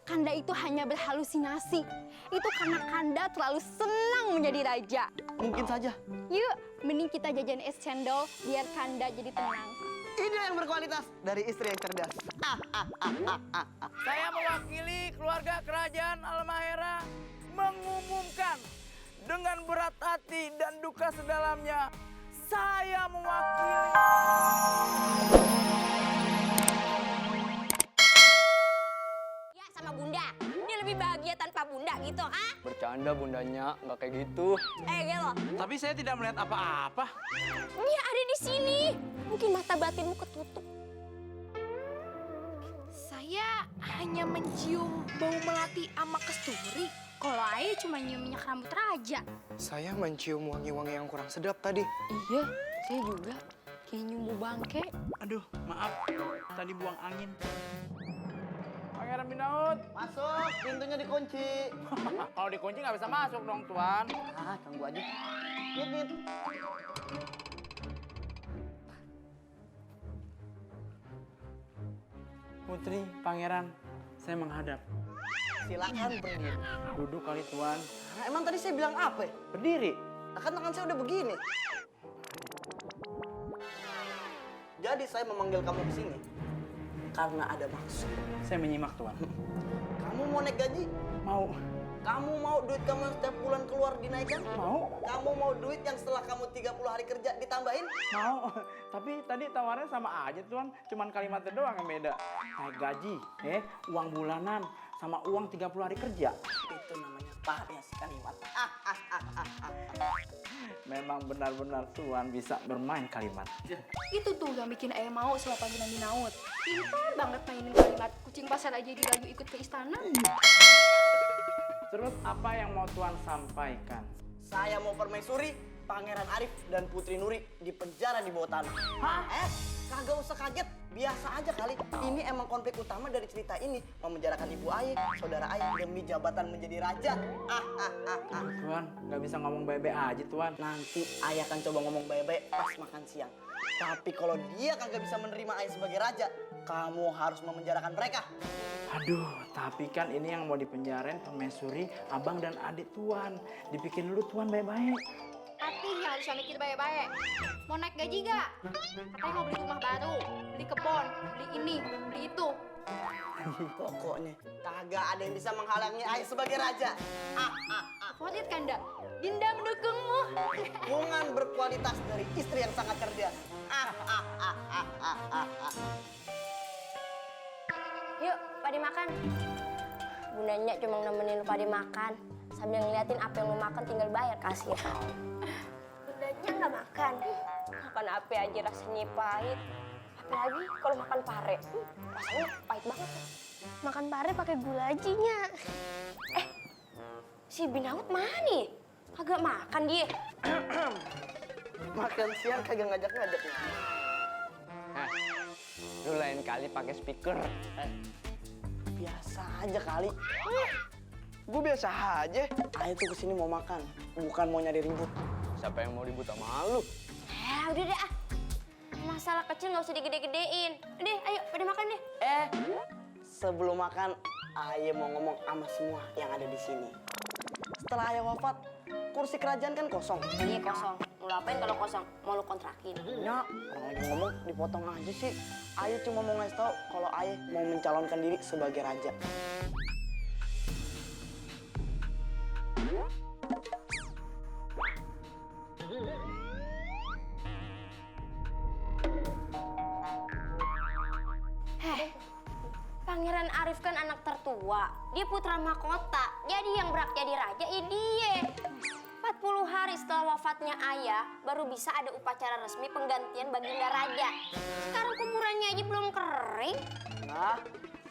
Kanda itu hanya berhalusinasi. Itu karena Kanda terlalu senang menjadi raja. Mungkin saja. Yuk, mending kita jajan es cendol biar Kanda jadi tenang. Ide yang berkualitas dari istri yang cerdas. Saya mewakili keluarga kerajaan Halmahera mengumumkan dengan berat hati dan duka sedalamnya, saya mewakili. Ya sama Bunda, dia lebih bahagia tanpa Bunda gitu, ah? Bercanda bundanya, nggak kayak gitu. Gelo, Tapi saya tidak melihat apa-apa. dia ada di sini. Mungkin mata batinmu ketutup. Saya hanya mencium bau melati sama kesturi. Kalau Ayah cuma nyium minyak rambut raja. Saya mencium wangi-wangi yang kurang sedap tadi. Iya, saya juga. Kayak nyium bau bangke. Aduh, maaf. Tadi buang angin. Pangeran Binaut. Masuk, pintunya dikunci. Kalau dikunci nggak bisa masuk dong, Tuan. Ah, ganggu aja. Nit. Putri, Pangeran, saya menghadap. Silakan berdiri. Duduk kali, Tuan. Nah, emang tadi saya bilang apa ya? Berdiri. Nah, kan tangan saya udah begini. Jadi saya memanggil kamu ke sini karena ada maksud. Saya menyimak, Tuan. Kamu mau naik gaji? Mau. Kamu mau duit kamu yang setiap bulan keluar dinaikkan? Mau. Kamu mau duit yang setelah kamu 30 hari kerja ditambahin? Mau. Tapi tadi tawarnya sama aja, Tuan. Cuman kalimatnya doang yang beda. Naik gaji, uang bulanan, sama uang 30 hari kerja. Itu namanya variasi kalimat. Memang benar-benar Tuan bisa bermain kalimat. Itu tuh yang bikin Ayah mau sama panggilan Binaut. Pintar banget mainin kalimat. Kucing pasar aja dilaju ikut ke istana. Terus apa yang mau Tuan sampaikan? Saya mau permaisuri, Pangeran Arif dan Putri Nuri di penjara di bawah tanah. Hah? Kagak usah kaget. Biasa aja kali. Ini emang konflik utama dari cerita ini. Memenjarakan ibu Ayah, saudara Ayah demi jabatan menjadi raja. Tuan, nggak bisa ngomong baik-baik aja, Tuan. Nanti Ayah akan coba ngomong baik-baik pas makan siang. Tapi kalau dia kagak bisa menerima Ayah sebagai raja, kamu harus memenjarakan mereka. Aduh, tapi kan ini yang mau dipenjarain permaisuri, abang dan adik Tuan. Dibikin dulu Tuan baik-baik. Tapi harus mikir baik-baik. Mau naik gaji gak? Katanya mau beli rumah baru, beli kebun, beli ini, beli itu. Pokoknya kagak ada yang bisa menghalangi Ayah sebagai raja. Favorit Kanda, Dinda mendukungmu. Hubungan berkualitas dari istri yang sangat cerdas. Yuk, Padi makan. Bundanya cuma nemenin lu Padi makan. Sambil ngeliatin apa yang lu makan tinggal bayar kasir. Bundanya nggak makan. Makan apa aja rasanya pahit. Apalagi kalau makan pare. Rasanya pahit banget. Makan pare pakai gula ajinya. Si Binaut mana nih? Kagak makan dia. Makan siang kagak ngajak-ngajak. Lu lain kali pakai speaker. Biasa aja kali. Gue biasa aja. Ayah tuh kesini mau makan, bukan mau nyari ribut. Siapa yang mau ribut sama lu? Udah deh ah. Masalah kecil nggak usah digede-gedein. Udah, ayo pada makan deh. Sebelum makan, Ayah mau ngomong sama semua yang ada di sini. Setelah Ayah wafat, kursi kerajaan kan kosong. Iya kosong. Lu apain kalau kosong? Mau lu kontrakin? Ya, orang lagi ngomong dipotong aja sih. Ayah cuma mau ngasih tahu kalau Ayah mau mencalonkan diri sebagai raja. Pangeran Arif kan anak tertua. Dia putra mahkota. Jadi yang berhak jadi raja dia. 40 hari setelah wafatnya ayah, baru bisa ada upacara resmi penggantian baginda raja. Sekarang kuburannya aja belum kering. Nah,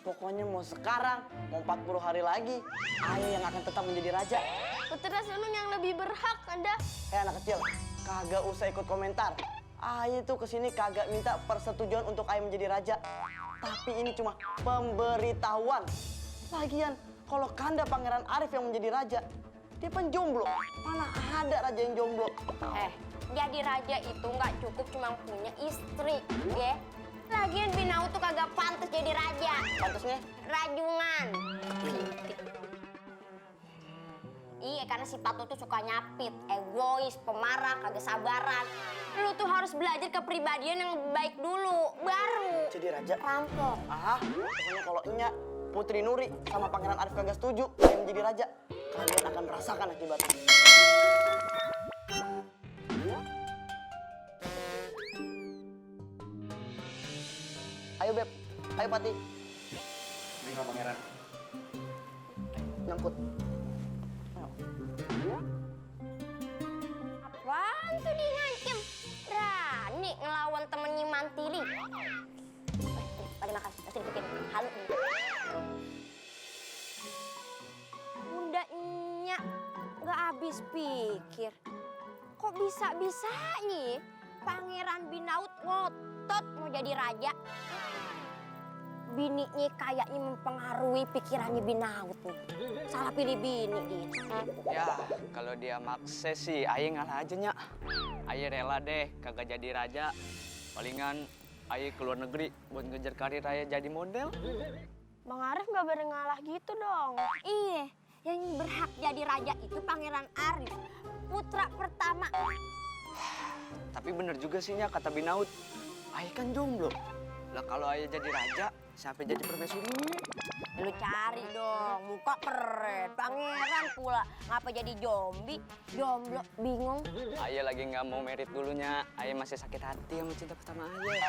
pokoknya mau sekarang, mau 40 hari lagi, Ayah yang akan tetap menjadi raja. Putra sulung yang lebih berhak ada. Anak kecil, kagak usah ikut komentar. Ayah tuh kesini kagak minta persetujuan untuk Ayah menjadi raja. Tapi ini cuma pemberitahuan. Lagian, kalau Kanda Pangeran Arif yang menjadi raja, dia kan jomblo. Mana ada raja yang jomblo? Jadi raja itu nggak cukup cuma punya istri, ya. Lagian Binaut tuh kagak pantas jadi raja. Pantasnya? Rajungan. Iya, karena sifat lu tuh suka nyapit, egois, pemarah, kagak sabaran. Lu tuh harus belajar kepribadian yang baik dulu, baru Jadi raja? rampok. Pokoknya kalau Enya, Putri Nuri, sama Pangeran Arif kagak setuju saya menjadi raja, kalian akan merasakan akibatnya. Ayo Beb, ayo Pati, Ini nggak pangeran. nyangkut. Apaan tuh dia ngancem? Berani ngelawan temennya Mantili. Pada makan, pasti dibikin halu. Bundanya nggak habis pikir. Kok bisa-bisanya Pangeran Binaut ngotot mau jadi raja? Bininya kayaknya mempengaruhi pikirannya Binaut nih. Salah pilih bini dia. Ya, kalau dia maksa sih, Aye ngalah aja, Nyak. Aye rela deh kagak jadi raja. Palingan Aye keluar negeri buat ngejar karir Aye jadi model. Bang Arif nggak boleh ngalah gitu dong. Iya, yang berhak jadi raja itu Pangeran Arif, putra pertama. Tapi bener juga sih, Nyak, kata Binaut. Aye kan jomblo. Lah kalau Aye jadi raja, siapa jadi permaisurinya? Lu cari dong, muka keren, pangeran pula. Ngapa jadi zombie? Jomblo, bingung. Aye lagi nggak mau merit dulunya. Aye masih sakit hati sama cinta pertama Aye.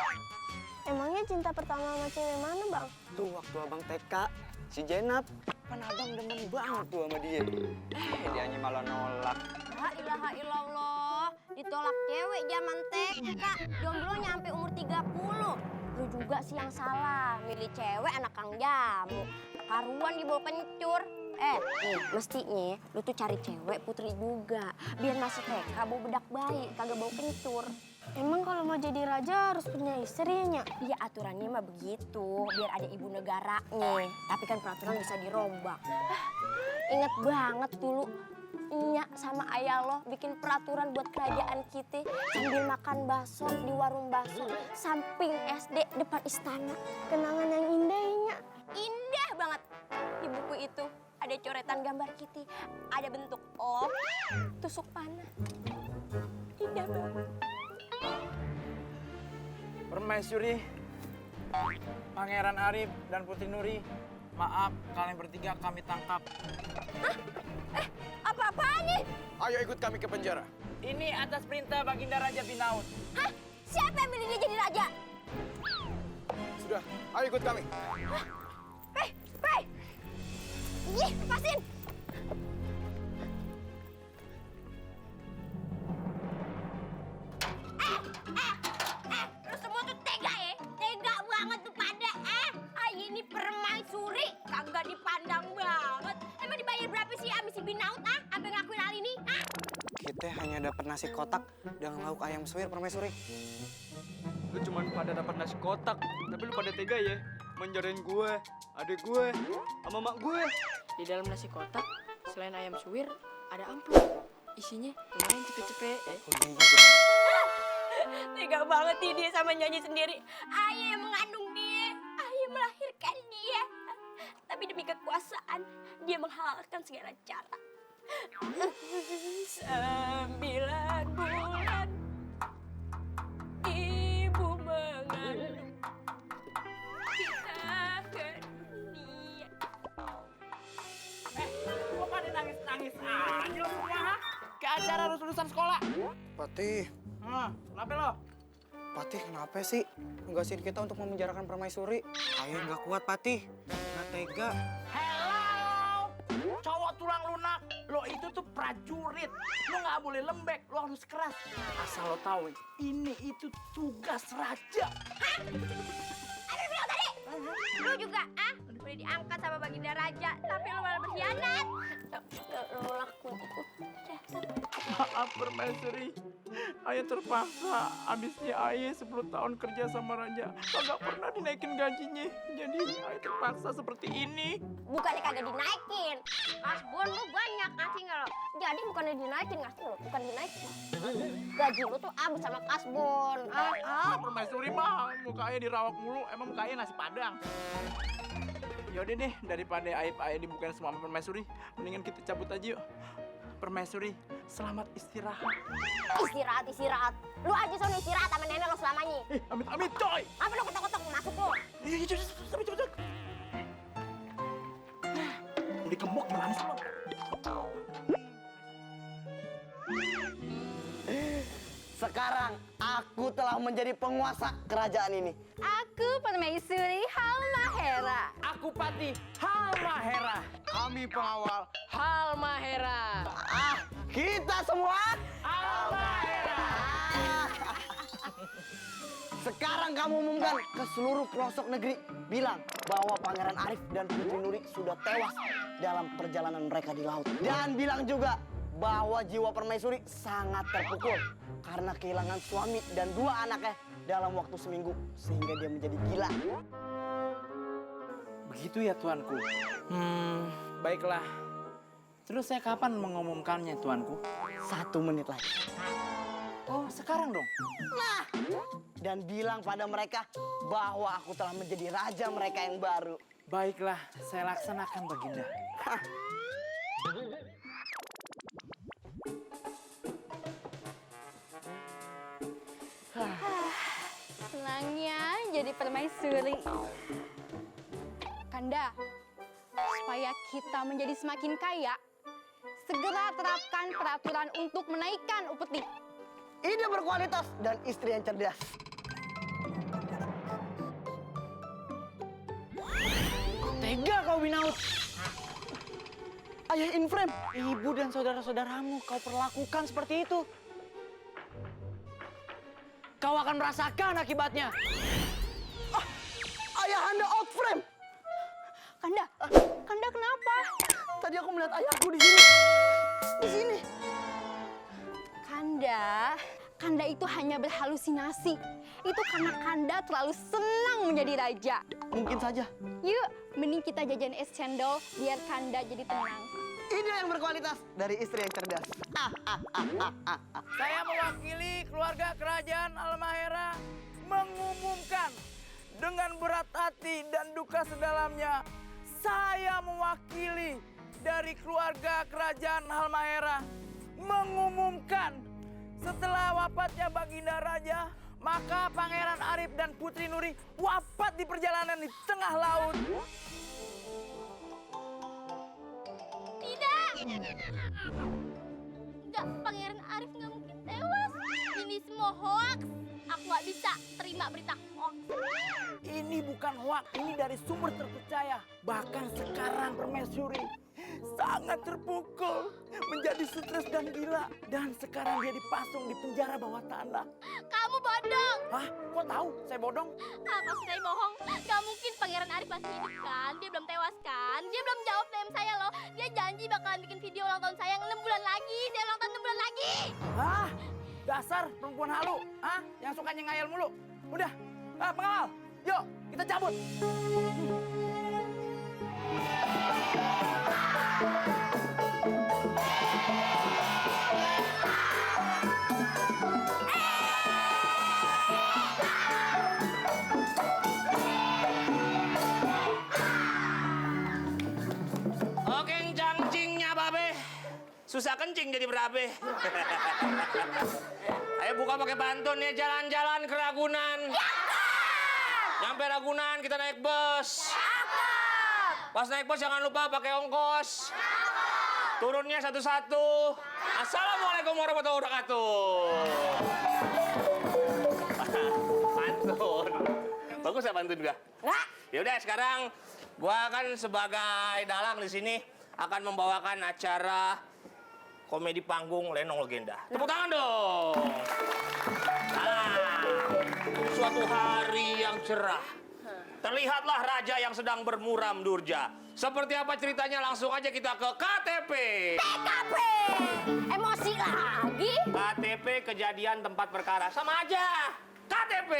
Emangnya cinta pertama sama cewek mana, Bang? Tuh waktu abang TK, si Jenap. Kan abang demen banget tuh sama dia. Dianya malah nolak. La ilaha illallah, ditolak cewek zaman TK. Jomblo nyampe umur 30. Lu juga sih yang salah, milih cewek anak kang jamu. Karuan dibawa kencur. Nih, mestinya lu tuh cari cewek putri juga. Biar masih TK bawa bedak bayi, kagak bau kencur. Emang kalau mau jadi raja harus punya istrinya? Iya aturannya mah begitu, biar ada ibu negaranya. Tapi kan peraturan bisa dirombak. Ingat banget dulu, Nyak sama ayah lo bikin peraturan buat kerajaan kita sambil makan bakso di warung bakso samping SD depan istana. Kenangan yang indah ya, Nyak. Indah banget. Di buku itu ada coretan gambar Kitty, ada bentuk O, tusuk panah. Indah banget. Permaisuri, Pangeran Arif dan Putri Nuri, maaf kalian bertiga kami tangkap. Apa-apaan nih? Ayo ikut kami ke penjara. Ini atas perintah Baginda Raja Binaut. Hah? Siapa yang milih dia jadi raja? Sudah, ayo ikut kami. Hei! Ih, lepasin! Lu semua tuh tega ya? Tega banget tuh pada, Ayo ini permaisuri, kagak dipandang banget. Emang dibayar berapa sih sama si Binaut, sampai ngelakuin hal ini, Kita hanya dapat nasi kotak dengan lauk ayam suwir, permaisuri. Lu cuma pada dapat nasi kotak, tapi lu pada tega ya? Menjarain gue, adik gue, sama mak gue. Di dalam nasi kotak, selain ayam suwir, ada amplop. Isinya kemarin cepet-cepet. Tega banget nih dia sama nyanyi sendiri. Ayah yang mengandung dia, ayah melahirkan dia. Tapi demi kekuasaan, dia menghalalkan segala cara. 9 bulan ibu mengandung kita ke dunia. Kok pada nangis-nangis aja lo semua, ha? Ke acara harus lulusan sekolah. Patih, Kenapa lo? Patih kenapa sih nugasin kita untuk memenjarakan permaisuri? Ayo nggak kuat, Patih. Nggak tega. Hello, cowok tulang lunak. Lo itu tuh prajurit. Lo nggak boleh lembek, lo harus keras. Asal lo tahu, ini itu tugas raja. Apa yang bilang tadi? Lu juga, udah diangkat sama Baginda Raja, tapi lu malah berkhianat. Lu lakuin itu. Maaf permaisuri, Ayah terpaksa. Abisnya Ayah 10 tahun kerja sama raja, kagak pernah dinaikin gajinya. Jadi Ayah terpaksa seperti ini. Bukannya kagak dinaikin. Kasbon lu banyak ngasih nggak lo? Jadi bukannya dinaikin ngasih lo, bukan dinaikin. Gaji lu tuh abis sama kasbon. permaisuri mah mukanya dirawak mulu, emang mukanya nasi padang. Yaudah deh, daripada aib-aib dibukain semua sama permaisuri, mendingan kita cabut aja yuk. Permaisuri, selamat istirahat. Istirahat. Lu aja sono istirahat sama nenek lo selamanya. Amit-amit coy. Apa lu ketok-ketok masuk lu? Iya, cepet. Udah kemuk gimana sih lo? Sekarang aku telah menjadi penguasa kerajaan ini. Aku permaisuri Halmahera. Aku Patih Halmahera. Kami pengawal. Halmahera. Kita semua Halmahera. sekarang kamu umumkan ke seluruh pelosok negeri, bilang bahwa Pangeran Arif dan Putri Nuri sudah tewas dalam perjalanan mereka di laut. Dan bilang juga bahwa jiwa permaisuri sangat terpukul karena kehilangan suami dan 2 anaknya dalam waktu seminggu sehingga dia menjadi gila. Begitu ya tuanku. Baiklah. Terus saya kapan mengumumkannya tuanku? 1 menit lagi. Oh, sekarang dong. Dan bilang pada mereka bahwa aku telah menjadi raja mereka yang baru. Baiklah, saya laksanakan Baginda. Senangnya jadi permaisuri. Kanda, supaya kita menjadi semakin kaya, segera terapkan peraturan untuk menaikkan upeti. Ide berkualitas dan istri yang cerdas. Tega kau Binaut. Ayah Inframe, Ibu dan saudara-saudaramu kau perlakukan seperti itu. Kau akan merasakan akibatnya. ayah Anda Outframe. Kanda kenapa? Tadi aku melihat ayahku di sini. Di sini. Kanda itu hanya berhalusinasi. Itu karena Kanda terlalu senang menjadi raja. Mungkin saja. Yuk, mending kita jajan es cendol biar Kanda jadi tenang. Ide yang berkualitas dari istri yang cerdas. Saya mewakili keluarga kerajaan Halmahera mengumumkan dengan berat hati dan duka sedalamnya. Saya mewakili dari keluarga kerajaan Halmahera mengumumkan setelah wafatnya Baginda Raja, maka Pangeran Arif dan Putri Nuri wafat di perjalanan di tengah laut. Enggak, Pangeran Arif nggak mungkin tewas. Ini semua hoax. Aku nggak bisa terima berita hoax. Ini bukan hoak, ini dari sumber terpercaya. Bahkan sekarang permaisuri sangat terpukul, menjadi stres dan gila. Dan sekarang dia dipasung di penjara bawah tanah. Kamu bodong. Hah? Kok tahu saya bodong? Apa saya bohong? Gak mungkin Pangeran Arif masih hidup kan? Dia belum tewas kan? Dia belum jawab DM saya loh. Dia janji bakalan bikin video ulang tahun saya 6 bulan lagi. Saya ulang tahun 6 bulan lagi. Hah? Dasar perempuan halu. Hah? Yang suka ngayal mulu. Udah. Pengawal. Yuk, kita cabut. Oke, cangcingnya babe. Susah kencing jadi berabe. Ayo buka pakai pantun ya, jalan-jalan ke Ragunan. Nyampe Ragunan kita naik bus. Pas naik bus jangan lupa pakai ongkos. Turunnya satu-satu. Assalamualaikum warahmatullahi wabarakatuh. Pantun. Bagus ya pantun gua? Enggak. Ya udah sekarang gua kan sebagai dalang di sini akan membawakan acara komedi panggung Lenong Legenda. Tepuk tangan dong. Suatu hari yang cerah, terlihatlah raja yang sedang bermuram durja. Seperti apa ceritanya? Langsung aja kita ke KTP. TKP. Emosi lagi. KTP kejadian tempat perkara sama aja. KTP.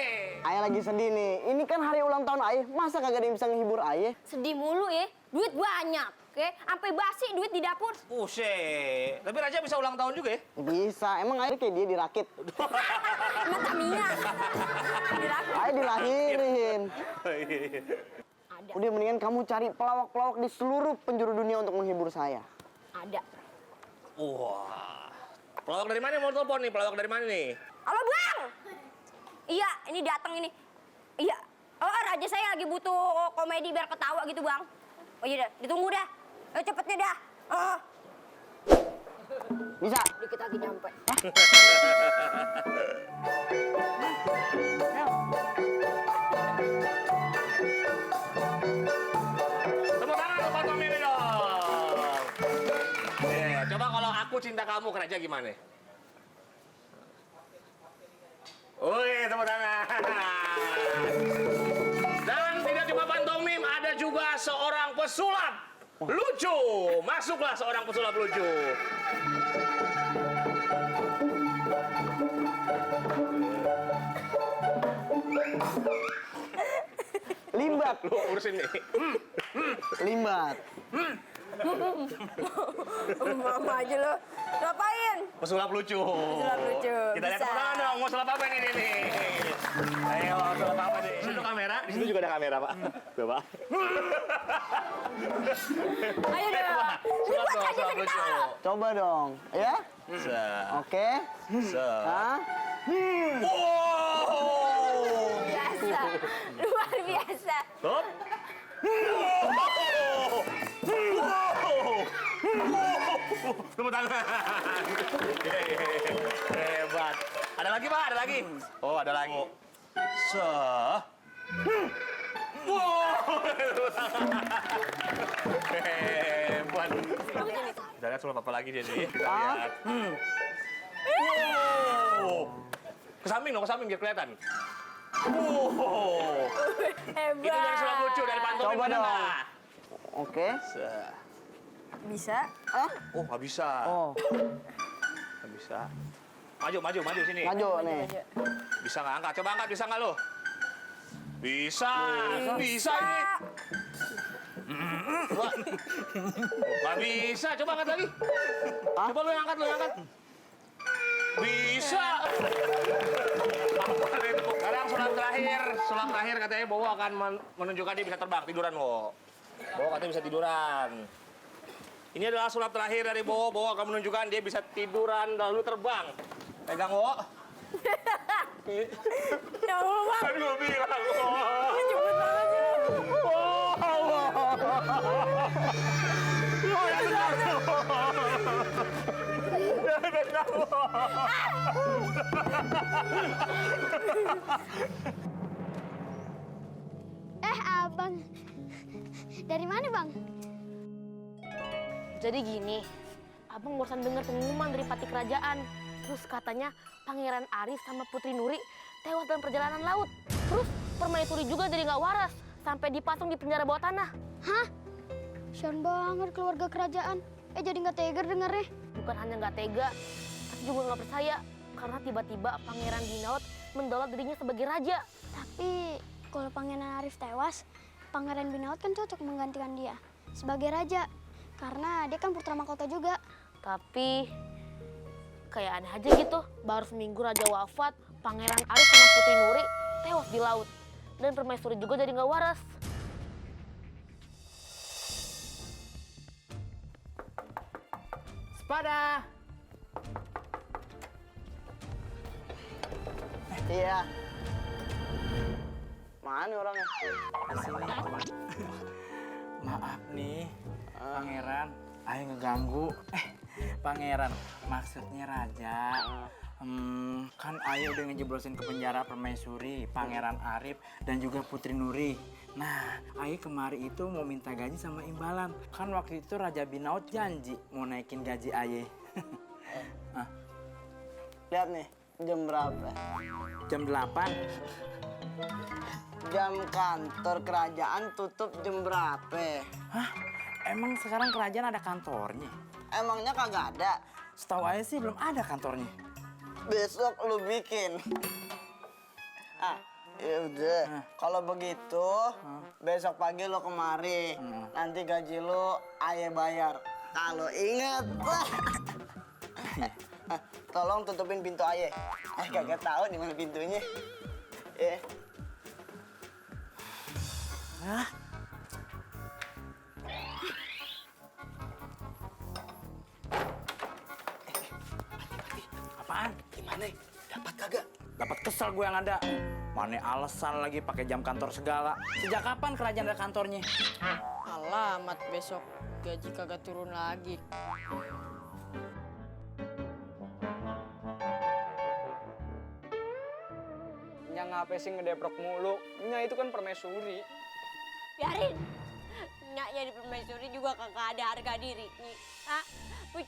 Ayah lagi sedih nih. Ini kan hari ulang tahun ayah. Masa kagak ada yang bisa ngehibur ayah? Sedih mulu ya. Duit banyak. Oke, sampai basi duit di dapur. Buset. Tapi raja bisa ulang tahun juga ya? Bisa. Emang ayah kayak dia dirakit. Emang Tamiya. dilahirin. Ada. Udah mendingan kamu cari pelawak-pelawak di seluruh penjuru dunia untuk menghibur saya. Ada. Wah. Pelawak dari mana mau telepon nih? Pelawak dari mana nih? Halo Bang. Iya, ini datang ini. Iya. Oh, raja saya lagi butuh komedi biar ketawa gitu Bang. Oh iya dah, ditunggu dah. Cepetnya dah. Bisa? Dikit lagi nyampe. Tepuk tangan untuk Pantomim ini dong. Coba kalau aku cinta kamu ke Raja gimana? Wih, tepuk tangan. Dan tidak cuma pantomim, ada juga seorang pesulap lucu. Masuklah seorang pesulap lucu. Limbat. Lu urusin nih. Limbat. Mama aja lo. Ngapain? Pesulap lucu. Pesulap lucu. Kita lihat Bisa. tepuk tangan dong. Mau sulap apa nih? Ayo, sulap apa nih? Di situ kamera, di situ juga ada kamera, Pak. Tuh, Pak. Ayo deh. Ini Sulap buat dong, aja sulap kita lucu. tahu. Coba dong, ya? Oke. Hah? Wow. Biasa. Luar biasa. Stop. Tepuk tangan. Hebat. Ada lagi, Pak? Ada lagi? Oh, ada lagi. Hebat. Kita lihat sulap apa lagi dia nih. Kita lihat. Ke samping dong, ke samping biar kelihatan. Hebat. Itu dari sulap lucu, dari pantomim. Coba ada dong. nggak? Oke. Bisa. Oh, nggak bisa. Oh, Nggak bisa. Maju sini. maju nih. Bisa nggak angkat? Coba angkat, bisa nggak lo? Bisa ini. Coba. Nggak bisa, coba angkat lagi. Coba lo yang angkat. Bisa. Sekarang sulap terakhir katanya Bowo akan menunjukkan dia bisa terbang, tiduran Bowo. Bowo katanya bisa tiduran. Ini adalah sulap terakhir dari Bowo. Bowo akan menunjukkan dia bisa tiduran lalu terbang. Pegang Bowo. Ya Allah, Bang. Kan gue bilang Bowo. Cepet banget sih. Abang. Dari mana, Bang? Jadi gini, abang barusan dengar pengumuman dari pati kerajaan. Terus katanya Pangeran Arif sama Putri Nuri tewas dalam perjalanan laut. Terus Permaisuri juga jadi nggak waras sampai dipasung di penjara bawah tanah. Hah? Kasian banget keluarga kerajaan. Jadi nggak tega dengernya. Bukan hanya nggak tega, tapi juga nggak percaya karena tiba-tiba Pangeran Binaut mendaulat dirinya sebagai raja. Tapi kalau Pangeran Arif tewas, Pangeran Binaut kan cocok menggantikan dia sebagai raja. Karena dia kan putra mahkota juga. Tapi kayak aneh aja gitu. Baru seminggu raja wafat, Pangeran Arif sama Putri Nuri tewas di laut. Dan Permaisuri juga jadi nggak waras. Sepada. Iya. Mana orangnya? Maaf nih, Pangeran. Ayo ngeganggu. Pangeran, maksudnya Raja. Kan Ayo udah ngejeblosin ke penjara Permaisuri, Pangeran Arif, dan juga Putri Nuri. Nah, Ayo kemari itu mau minta gaji sama imbalan. Kan waktu itu Raja Binaut janji mau naikin gaji Ayo. Lihat nih, jam berapa? Jam 8. Jam kantor kerajaan tutup jam berapa? Hah? Emang sekarang kerajaan ada kantornya? Emangnya kagak ada? Setahu Ayo sih belum ada kantornya. Besok lu bikin. Ya udah. Kalau begitu, besok pagi lu kemari. Nanti gaji lu Ayo bayar. Kalau ingat. Tolong tutupin pintu Ayo. Kagak tahu di mana pintunya. Apaan? Gimana? Dapat kagak? Dapat kesel gue yang ada. Mana alasan lagi pakai jam kantor segala. Sejak kapan kerajaan ada kantornya? Alamat besok gaji kagak turun lagi. Nya ngapain sih ngedeprok mulu? Nya itu kan permaisuri. Biarin. Nyak jadi permaisuri juga kagak ada harga diri. Nih,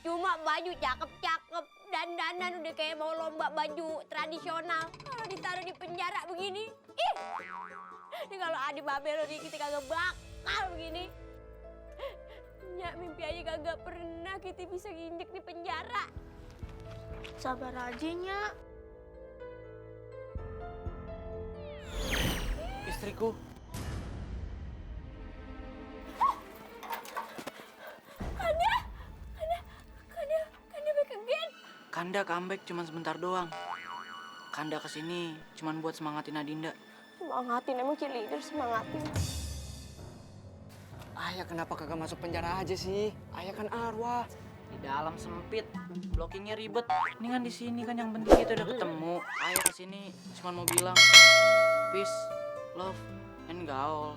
cuma baju cakep-cakep, dandanan udah kayak mau lomba baju tradisional. Kalau ditaruh di penjara begini, ih. Ini kalau Adi Babelo dikit kagak bakal begini. Nyak mimpi aja kagak pernah kita bisa nginjek di penjara. Sabar aja, Nyak. Istriku. Kanda back again. Kanda comeback cuma sebentar doang. Kanda kesini cuma buat semangatin Adinda. Semangatin, emang cheerleader semangatin. Ayah kenapa kagak masuk penjara aja sih? Ayah kan arwah. Di dalam sempit, blockingnya ribet. Ini kan di sini kan yang penting kita udah ketemu. Ayah kesini cuma mau bilang peace, love, and gaul.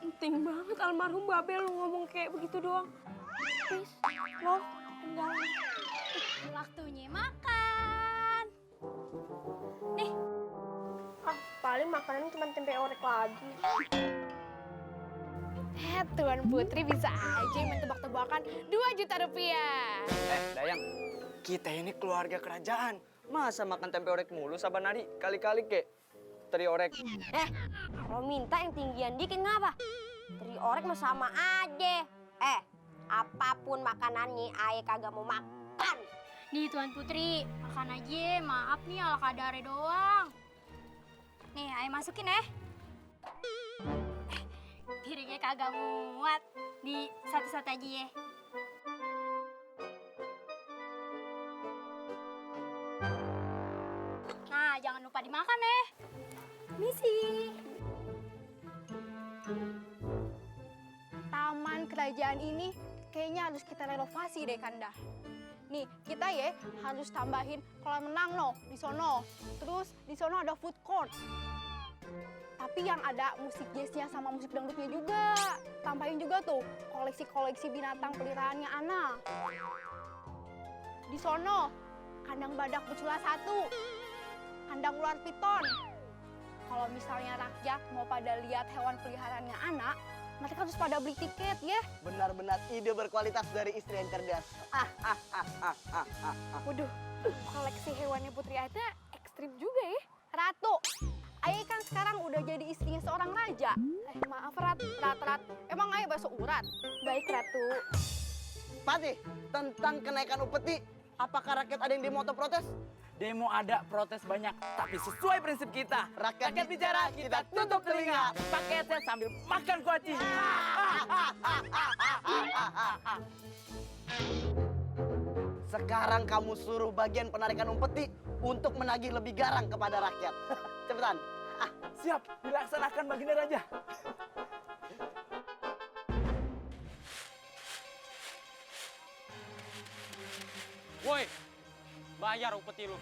Penting banget almarhum Babel lu ngomong kayak begitu doang. Peace, love, and gaul. Waktunya makan. Nih, Paling makanan cuma tempe orek lagi. Tuan Putri bisa aja main tebak-tebakan 2 juta rupiah. Dayang, kita ini keluarga kerajaan. Masa makan tempe orek mulu saban hari? Kali-kali kek teri orek. Kalau minta yang tinggian dikit ngapa? Teri orek mah sama aja. Apapun makanannya, Aye kagak mau makan. Nih Tuan Putri, makan aja. Maaf nih ala kadare doang. Nih, ayo masukin ya. Piringnya kagak muat. Di satu-satu aja ya. Nah, jangan lupa dimakan ya. Misi. Taman kerajaan ini kayaknya harus kita renovasi deh, Kanda. Nih, kita ya harus tambahin kolam renang no di sono. Terus di sono ada food court. Tapi yang ada musik jazznya sama musik dangdutnya juga. Tambahin juga tuh koleksi-koleksi binatang peliharaannya Ana. Di sono kandang badak bercula 1, kandang ular piton. Kalau misalnya rakyat mau pada lihat hewan peliharaannya Ana, mereka harus pada beli tiket ya. Benar-benar ide berkualitas dari istri yang cerdas. Waduh, koleksi hewannya Putri Aida ekstrim juga ya. Ratu, Ayah kan sekarang udah jadi istrinya seorang raja. Maaf Rat. Emang Ayah bakso urat? Baik Ratu. Patih, tentang kenaikan upeti, apakah rakyat ada yang demo atau protes? Demo ada, protes banyak. Tapi sesuai prinsip kita. Rakyat bicara, kita tutup telinga. Pakai headset sambil makan kuaci. Sekarang kamu suruh bagian penarikan umpeti untuk menagih lebih garang kepada rakyat. Cepetan. Siap, dilaksanakan baginda raja. Woi, bayar upeti lu.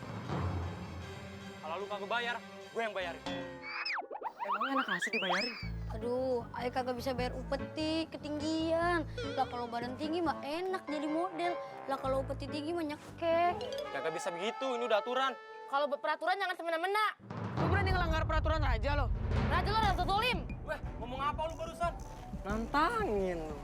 Kalau lu kagak bayar, gue yang bayarin. Emangnya anak asuh dibayarin? Aduh, Ayah kagak bisa bayar upeti, ketinggian. Lah kalau badan tinggi mah enak jadi model. Lah kalau upeti tinggi mah nyekek. Kagak bisa begitu, ini udah aturan. Kalau buat peraturan jangan semena-mena. Lu berani ngelanggar peraturan raja lo? Raja lo Ratu Tolim. Weh, ngomong apa lu barusan? Nantangin lu.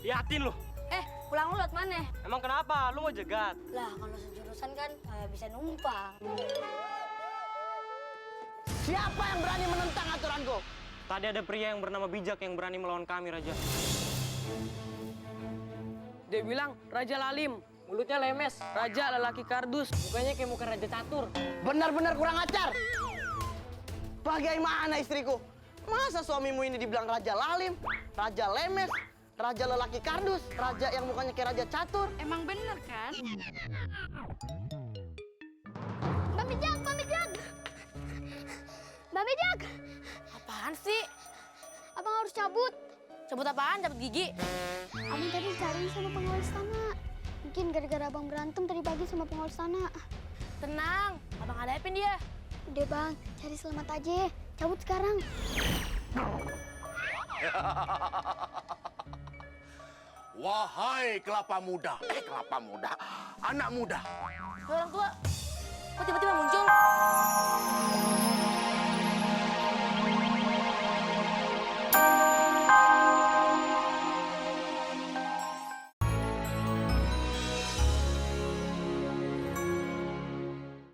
Liatin lu. Pulang lu lewat mana? Emang kenapa? Lu mau jegat? Lah kalau sejurusan kan bisa numpang. Siapa yang berani menentang aturanku? Tadi ada pria yang bernama Bijak yang berani melawan kami, Raja. Dia bilang Raja Lalim, mulutnya lemes. Raja lelaki kardus, mukanya kayak muka Raja Catur. Benar-benar kurang ajar. Bagaimana istriku? Masa suamimu ini dibilang Raja Lalim, Raja Lemes, Raja lelaki kardus, Raja yang mukanya kayak Raja Catur? Emang bener kan? Mbak Mijak, Mbak Mijak! Mbak Mijak! Apaan sih? Abang harus cabut. Cabut apaan? Cabut gigi? Abang tadi dicariin sama pengawal istana. Mungkin gara-gara abang berantem tadi pagi sama pengawal istana. Tenang, abang hadapin dia. Udah bang, cari selamat aja. Cabut sekarang. Wahai kelapa muda, anak muda. Orang tua, kok tiba-tiba muncul?